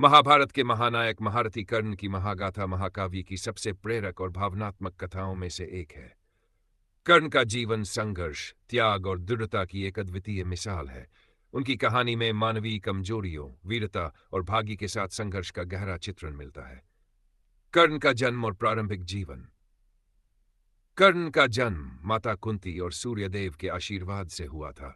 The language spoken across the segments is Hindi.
महाभारत के महानायक महारथी कर्ण की महागाथा महाकाव्य की सबसे प्रेरक और भावनात्मक कथाओं में से एक है। कर्ण का जीवन संघर्ष, त्याग और दृढ़ता की एक अद्वितीय मिसाल है। उनकी कहानी में मानवीय कमजोरियों, वीरता और भाग्य के साथ संघर्ष का गहरा चित्रण मिलता है। कर्ण का जन्म और प्रारंभिक जीवन। कर्ण का जन्म माता कुंती और सूर्यदेव के आशीर्वाद से हुआ था।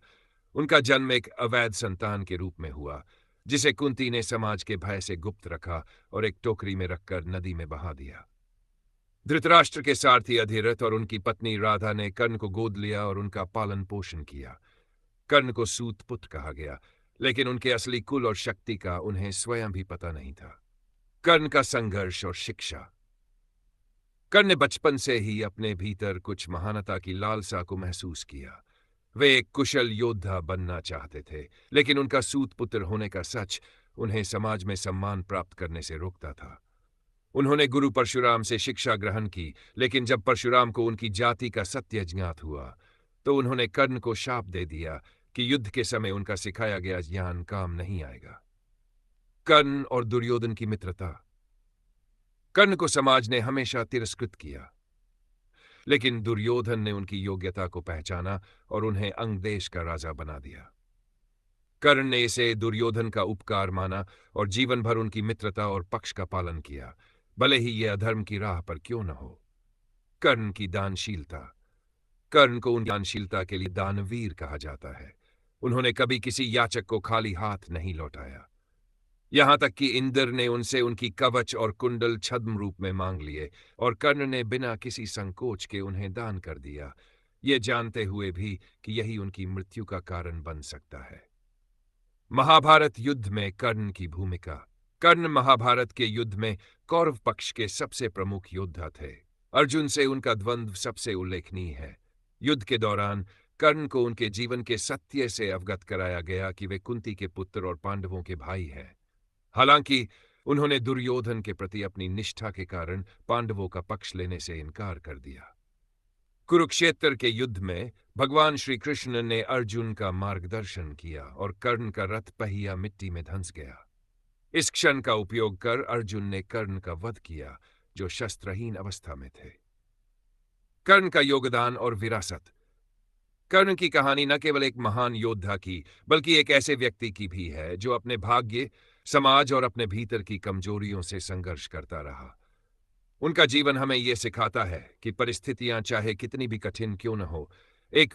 उनका जन्म एक अवैध संतान के रूप में हुआ, जिसे कुंती ने समाज के भय से गुप्त रखा और एक टोकरी में रखकर नदी में बहा दिया। धृतराष्ट्र के सारथी अधिरथ और उनकी पत्नी राधा ने कर्ण को गोद लिया और उनका पालन पोषण किया। कर्ण को सूतपुत्र कहा गया, लेकिन उनके असली कुल और शक्ति का उन्हें स्वयं भी पता नहीं था। कर्ण का संघर्ष और शिक्षा। कर्ण ने बचपन से ही अपने भीतर कुछ महानता की लालसा को महसूस किया। वे एक कुशल योद्धा बनना चाहते थे, लेकिन उनका सूतपुत्र होने का सच उन्हें समाज में सम्मान प्राप्त करने से रोकता था। उन्होंने गुरु परशुराम से शिक्षा ग्रहण की, लेकिन जब परशुराम को उनकी जाति का सत्य ज्ञात हुआ, तो उन्होंने कर्ण को शाप दे दिया कि युद्ध के समय उनका सिखाया गया ज्ञान काम नहीं आएगा। कर्ण और दुर्योधन की मित्रता। कर्ण को समाज ने हमेशा तिरस्कृत किया, लेकिन दुर्योधन ने उनकी योग्यता को पहचाना और उन्हें अंग देश का राजा बना दिया। कर्ण ने इसे दुर्योधन का उपकार माना और जीवन भर उनकी मित्रता और पक्ष का पालन किया, भले ही यह अधर्म की राह पर क्यों न हो। कर्ण की दानशीलता। कर्ण को उनकी दानशीलता के लिए दानवीर कहा जाता है। उन्होंने कभी किसी याचक को खाली हाथ नहीं लौटाया, यहां तक कि इंद्र ने उनसे उनकी कवच और कुंडल छद्म रूप में मांग लिए, और कर्ण ने बिना किसी संकोच के उन्हें दान कर दिया, ये जानते हुए भी कि यही उनकी मृत्यु का कारण बन सकता है। महाभारत युद्ध में कर्ण की भूमिका। कर्ण महाभारत के युद्ध में कौरव पक्ष के सबसे प्रमुख योद्धा थे। अर्जुन से उनका द्वंद्व सबसे उल्लेखनीय है। युद्ध के दौरान कर्ण को उनके जीवन के सत्य से अवगत कराया गया कि वे कुंती के पुत्र और पांडवों के भाई हैं। हालांकि उन्होंने दुर्योधन के प्रति अपनी निष्ठा के कारण पांडवों का पक्ष लेने से इनकार कर दिया। कुरुक्षेत्र के युद्ध में भगवान श्री कृष्ण ने अर्जुन का मार्गदर्शन किया और कर्ण का रथ पहिया मिट्टी में धंस गया। इस क्षण का उपयोग कर अर्जुन ने कर्ण का वध किया, जो शस्त्रहीन अवस्था में थे। कर्ण का योगदान और विरासत। कर्ण की कहानी न केवल एक महान योद्धा की, बल्कि एक ऐसे व्यक्ति की भी है जो अपने भाग्य, समाज और अपने भीतर की कमजोरियों से संघर्ष करता रहा। उनका जीवन हमें यह सिखाता है कि परिस्थितियां चाहे कितनी भी कठिन क्यों न हो, एक